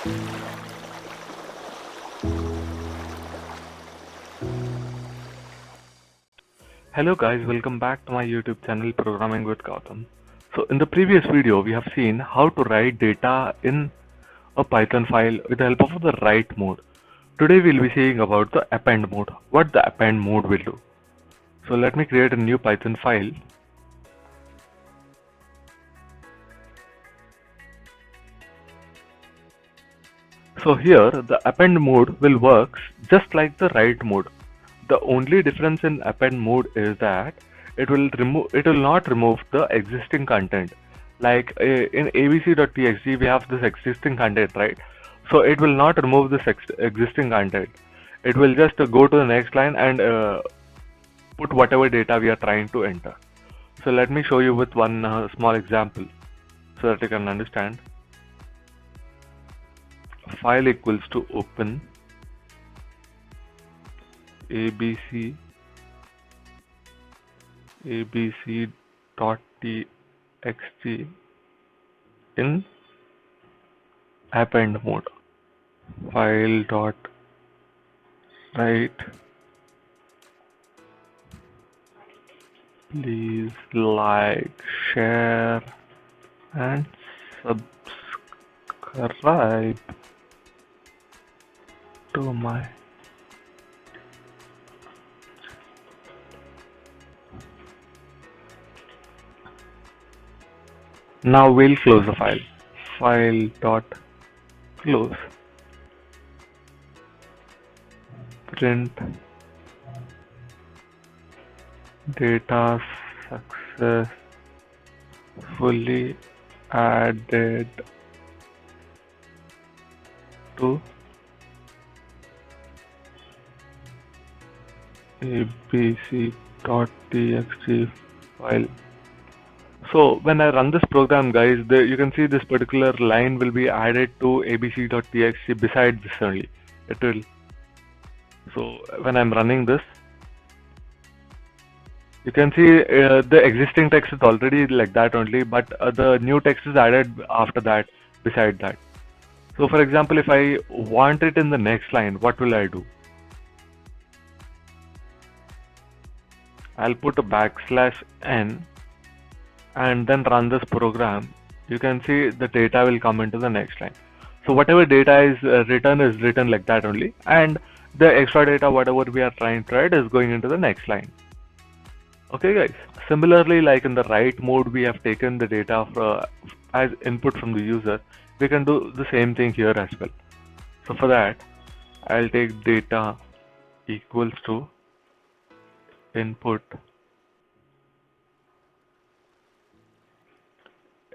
Hello guys, welcome back to my YouTube channel Programming with Gautam. So in the previous video we have seen how to write data in a Python file with the help of the write mode. Today we'll be seeing about the append mode, what the append mode will do. So let me create a new Python file. So here the append mode will work just like the write mode. The only difference in append mode is that it will not remove the existing content. Like in abc.txt we have this existing content, right? So it will not remove this existing content. It will just go to the next line and put whatever data we are trying to enter. So let me show you with one small example so that you can understand. File equals to open abc abc.txt in append mode. File dot write. Please like, share and subscribe to my Now we'll close the file. File dot close. Print data successfully added to abc.txt file. So when I run this program, guys, you can see this particular line will be added to abc.txt beside this only. It will. So when I'm running this, you can see the existing text is already like that only, but the new text is added after that, beside that. So for example, if I want it in the next line, what will I do? I'll put a \n and then run this program. You can see the data will come into the next line. So whatever data is written like that only, and the extra data whatever we are trying to write is going into the next line. Okay guys, similarly like in the write mode we have taken the data as input from the user. We can do the same thing here as well. So for that I'll take data equals to input,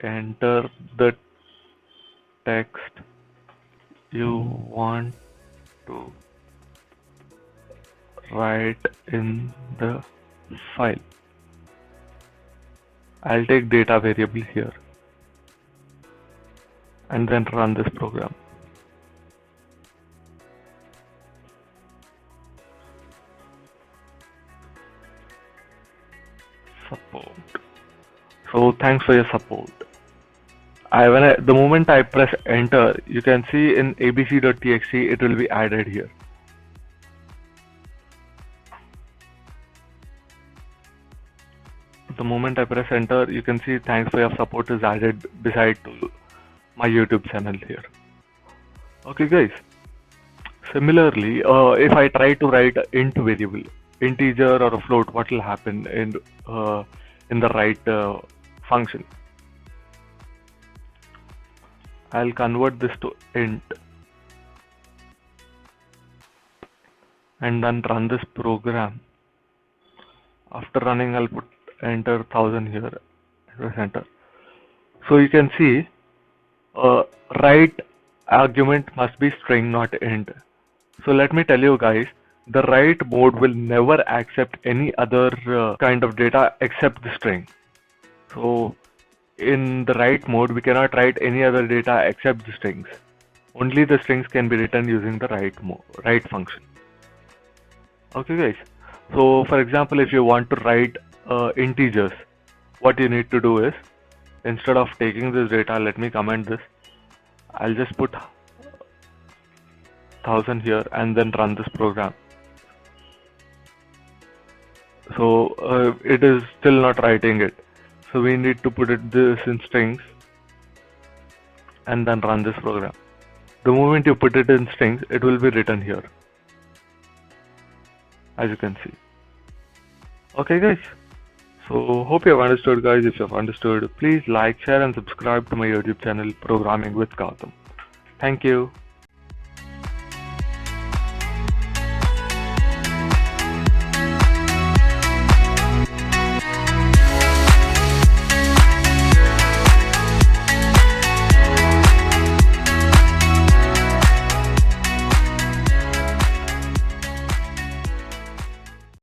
enter the text you want to write in the file. I'll take data variable here and then run this program. Support. So thanks for your support. The moment I press enter, you can see in abc.txt it will be added here. The moment I press enter, you can see thanks for your support is added beside to my YouTube channel here. Okay guys. Similarly, if I try to write an int variable, integer or a float, what will happen in the write function? I'll convert this to int and then run this program. After running, I'll put enter 1000 here. Press enter. So you can see write argument must be string, not int. So let me tell you guys, the write mode will never accept any other kind of data except the string. So in the write mode, we cannot write any other data except the strings. Only the strings can be written using the write function. Okay guys. So for example, if you want to write integers, what you need to do is, instead of taking this data, let me comment this. I'll just put 1000 here and then run this program. So it is still not writing it. So we need to put this in strings and then run this program. The moment you put it in strings, it will be written here, as you can see. Okay guys, so hope you have understood guys. If you have understood, please like, share and subscribe to my YouTube channel Programming with Gautam. Thank you.